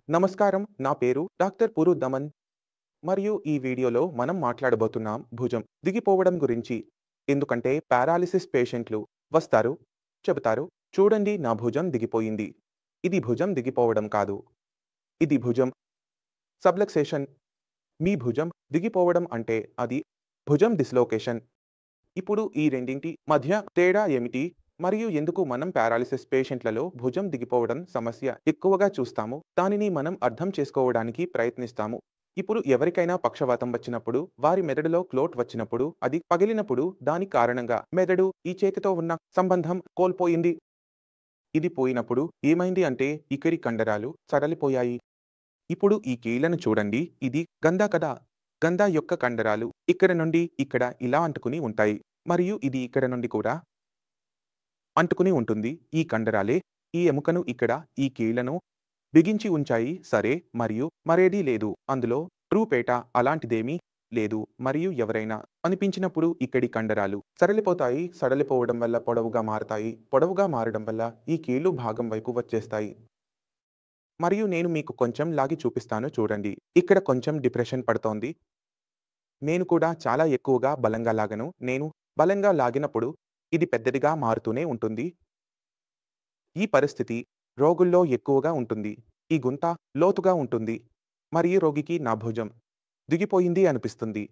నమస్కారం. నా పేరు డాక్టర్ పురు దమన్. మరియు ఈ వీడియోలో మనం మాట్లాడబోతున్నాం భుజం దిగిపోవడం గురించి. ఎందుకంటే పారాలిసిస్ పేషెంట్లు వస్తారు, చెబుతారు, చూడండి నా భుజం దిగిపోయింది. ఇది భుజం దిగిపోవడం కాదు. ఇది భుజం సబ్లక్సేషన్. మీ భుజం దిగిపోవడం అంటే అది భుజం డిస్లోకేషన్. ఇప్పుడు ఈ రెండింటి మధ్య తేడా ఏమిటి? మరియు ఎందుకు మనం పారాలిసిస్ పేషెంట్లలో భుజం దిగిపోవడం సమస్య ఎక్కువగా చూస్తాము? దానిని మనం అర్థం చేసుకోవడానికి ప్రయత్నిస్తాము. ఇప్పుడు ఎవరికైనా పక్షవాతం వచ్చినప్పుడు, వారి మెదడులో క్లోట్ వచ్చినప్పుడు, అది పగిలినప్పుడు దాని కారణంగా మెదడు ఈ చేతితో ఉన్న సంబంధం కోల్పోయింది. ఇది పోయినప్పుడు ఏమైంది అంటే ఇక్కడి కండరాలు సడలిపోయాయి. ఇప్పుడు ఈ కీళ్లను చూడండి. ఇది గంద కదా. గంద యొక్క కండరాలు ఇక్కడ నుండి ఇక్కడ ఇలా అంటుకుని ఉంటాయి. మరియు ఇది ఇక్కడ నుండి కూడా అంటుకుని ఉంటుంది. ఈ కండరాలే ఈ ఎముకను ఇక్కడ ఈ కీళ్లను బిగించి ఉంచాయి. సరే, మరియు మరేదీ లేదు అందులో. ట్రూపేట అలాంటిదేమీ లేదు. మరియు ఎవరైనా అనిపించినప్పుడు ఇక్కడి కండరాలు సడలిపోతాయి. సడలిపోవడం వల్ల పొడవుగా మారతాయి. పొడవుగా మారడం వల్ల ఈ కీళ్లు భాగం వైపు వచ్చేస్తాయి. మరియు నేను మీకు కొంచెం లాగి చూపిస్తాను చూడండి. ఇక్కడ కొంచెం డిప్రెషన్ పడుతోంది. నేను కూడా చాలా ఎక్కువగా బలంగా లాగను. నేను బలంగా లాగినప్పుడు ఇది పెద్దదిగా మారుతూనే ఉంటుంది. ఈ పరిస్థితి రోగుల్లో ఎక్కువగా ఉంటుంది. ఈ గుంత లోతుగా ఉంటుంది. మరియు రోగికి నా భుజం దిగిపోయింది అనిపిస్తుంది.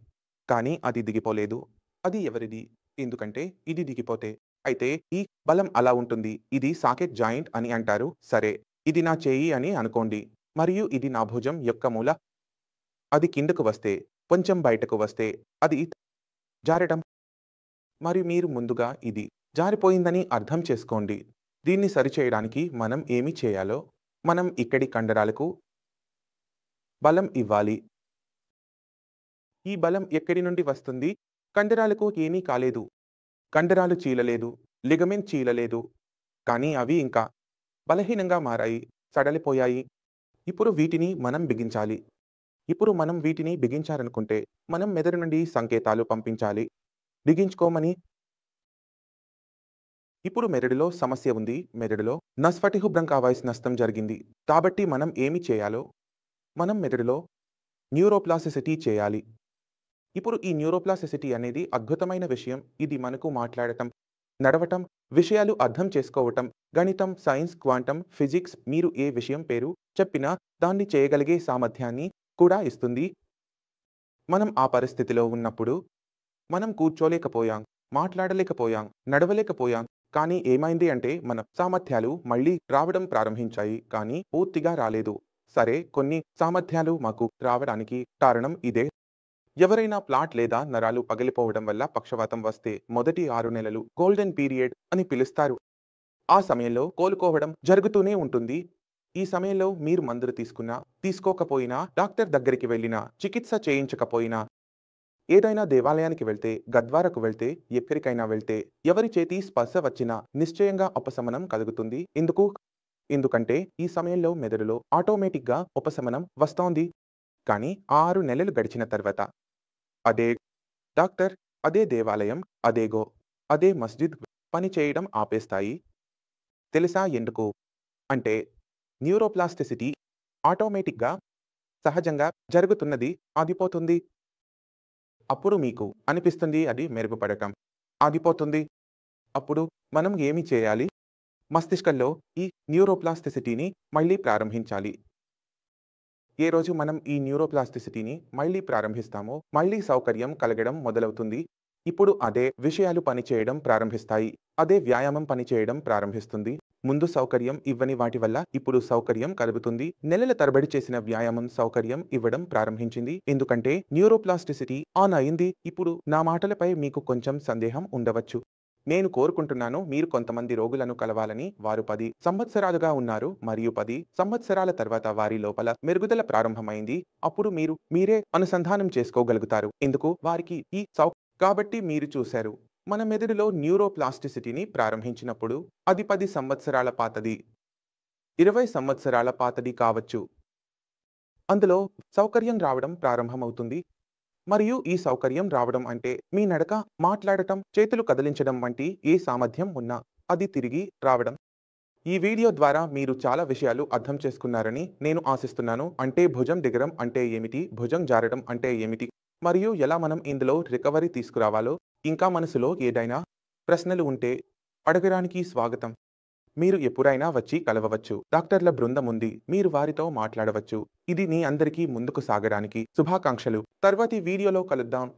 కానీ అది దిగిపోలేదు. అది ఎవరిది? ఎందుకంటే ఇది దిగిపోతే. అయితే ఈ బలం అలా ఉంటుంది. ఇది సాకెట్ జాయింట్ అని అంటారు. సరే, ఇది నా చేయి అని అనుకోండి. మరియు ఇది నా భుజం యొక్క మూల. అది కిందకు వస్తే, కొంచెం బయటకు వస్తే అది జారటం. మరియు మీరు ముందుగా ఇది జారిపోయిందని అర్థం చేసుకోండి. దీన్ని సరిచేయడానికి మనం ఏమి చేయాలో, మనం ఇక్కడి కండరాలకు బలం ఇవ్వాలి. ఈ బలం ఎక్కడి నుండి వస్తుంది? కండరాలకు ఏమీ కాలేదు. కండరాలు చీలలేదు. లిగమెంట్ చీలలేదు. కానీ అవి ఇంకా బలహీనంగా మారాయి, సడలిపోయాయి. ఇప్పుడు వీటిని మనం బిగించాలి. ఇప్పుడు మనం వీటిని బిగించాలనుకుంటే మనం మెదడు నుండి సంకేతాలు పంపించాలి బిగించుకోమని. ఇప్పుడు మెదడులో సమస్య ఉంది. మెదడులో నస్ఫటిహు బ్రంకావైస్ నష్టం జరిగింది. కాబట్టి మనం ఏమి చేయాలో, మనం మెదడులో న్యూరోప్లాస్టిసిటీ చేయాలి. ఇప్పుడు ఈ న్యూరోప్లాస్టిసిటీ అనేది అద్భుతమైన విషయం. ఇది మనకు మాట్లాడటం, నడవటం, విషయాలు అర్థం చేసుకోవటం, గణితం, సైన్స్, క్వాంటం, ఫిజిక్స్, మీరు ఏ విషయం పేరు చెప్పినా దాన్ని చేయగలిగే సామర్థ్యాన్ని కూడా ఇస్తుంది. మనం ఆ పరిస్థితిలో ఉన్నప్పుడు మనం కూర్చోలేకపోయాం, మాట్లాడలేకపోయాం, నడవలేకపోయాం. కానీ ఏమైంది అంటే మన సామర్థ్యాలు మళ్ళీ రావడం ప్రారంభించాయి. కానీ పూర్తిగా రాలేదు. సరే, కొన్ని సామర్థ్యాలు మాకు రావడానికి కారణం ఇదే. ఎవరైనా ప్లాట్ లేదా నరాలు పగిలిపోవడం వల్ల పక్షవాతం వస్తే మొదటి 6 నెలలు గోల్డెన్ పీరియడ్ అని పిలుస్తారు. ఆ సమయంలో కోలుకోవడం జరుగుతూనే ఉంటుంది. ఈ సమయంలో మీరు మందులు తీసుకున్నా, తీసుకోకపోయినా, డాక్టర్ దగ్గరికి వెళ్ళినా, చికిత్స చేయించకపోయినా, ఏదైనా దేవాలయానికి వెళ్తే, గద్వారకు వెళ్తే, ఎక్కడికైనా వెళ్తే, ఎవరి చేతి స్పర్శ వచ్చినా నిశ్చయంగా ఉపశమనం కలుగుతుంది. ఎందుకంటే ఈ సమయంలో మెదడులో ఆటోమేటిక్గా ఉపశమనం వస్తోంది. కానీ 6 నెలలు గడిచిన తర్వాత అదే డాక్టర్, అదే దేవాలయం, అదే మస్జిద్ పని చేయడం ఆపేస్తాయి. తెలుసా ఎందుకు? అంటే న్యూరోప్లాస్టిసిటీ ఆటోమేటిక్గా, సహజంగా జరుగుతున్నది ఆగిపోతుంది. అప్పుడు మీకు అనిపిస్తుంది అది మెరుగుపడటం ఆగిపోతుంది. అప్పుడు మనం ఏమి చేయాలి? మస్తిష్కంలో ఈ న్యూరోప్లాస్టిసిటీని మళ్ళీ ప్రారంభించాలి. ఏ రోజు మనం ఈ న్యూరోప్లాస్టిసిటీని మళ్ళీ ప్రారంభిస్తామో, మళ్ళీ సౌకర్యం కలగడం మొదలవుతుంది. ఇప్పుడు అదే విషయాలు పనిచేయడం ప్రారంభిస్తాయి. అదే వ్యాయామం పనిచేయడం ప్రారంభిస్తుంది. ముందు సౌకర్యం ఇవ్వని వాటి వల్ల ఇప్పుడు సౌకర్యం కలుగుతుంది. నెలల తరబడి చేసిన వ్యాయామం సౌకర్యం ఇవ్వడం ప్రారంభించింది. ఎందుకంటే న్యూరోప్లాస్టిసిటీ ఆన్ అయింది. ఇప్పుడు నా మాటలపై మీకు కొంచెం సందేహం ఉండవచ్చు. నేను కోరుకుంటున్నాను మీరు కొంతమంది రోగులను కలవాలని. వారు 10 సంవత్సరాలుగా ఉన్నారు మరియు 10 సంవత్సరాల తర్వాత వారి లోపల మెరుగుదల ప్రారంభమైంది. అప్పుడు మీరే అనుసంధానం చేసుకోగలుగుతారు. ఎందుకు వారికి ఈ కాబట్టి మీరు చూశారు. మన మెదడులో న్యూరోప్లాస్టిసిటీని ప్రారంభించినప్పుడు అది 10 సంవత్సరాల పాతది, 20 సంవత్సరాల పాతది కావచ్చు. అందులో సౌకర్యం రావడం ప్రారంభమవుతుంది. మరియు ఈ సౌకర్యం రావడం అంటే మీ నడక, మాట్లాడటం, చేతులు కదిలించడం వంటి ఏ సామర్థ్యం ఉన్నా అది తిరిగి రావడం. ఈ వీడియో ద్వారా మీరు చాలా విషయాలు అర్థం చేసుకున్నారని నేను ఆశిస్తున్నాను. అంటే భుజం దిగడం అంటే ఏమిటి? భుజం జారడం అంటే ఏమిటి? మరియు ఎలా మనం ఇందులో రికవరీ తీసుకురావాలో, ఇంకా మనసులో ఏదైనా ప్రశ్నలు ఉంటే అడగడానికి స్వాగతం. మీరు ఎప్పుడైనా వచ్చి కలవవచ్చు. డాక్టర్ల బృందం ఉంది. మీరు వారితో మాట్లాడవచ్చు. ఇది మీ అందరికీ ముందుకు సాగడానికి శుభాకాంక్షలు. తర్వాతి వీడియోలో కలుద్దాం.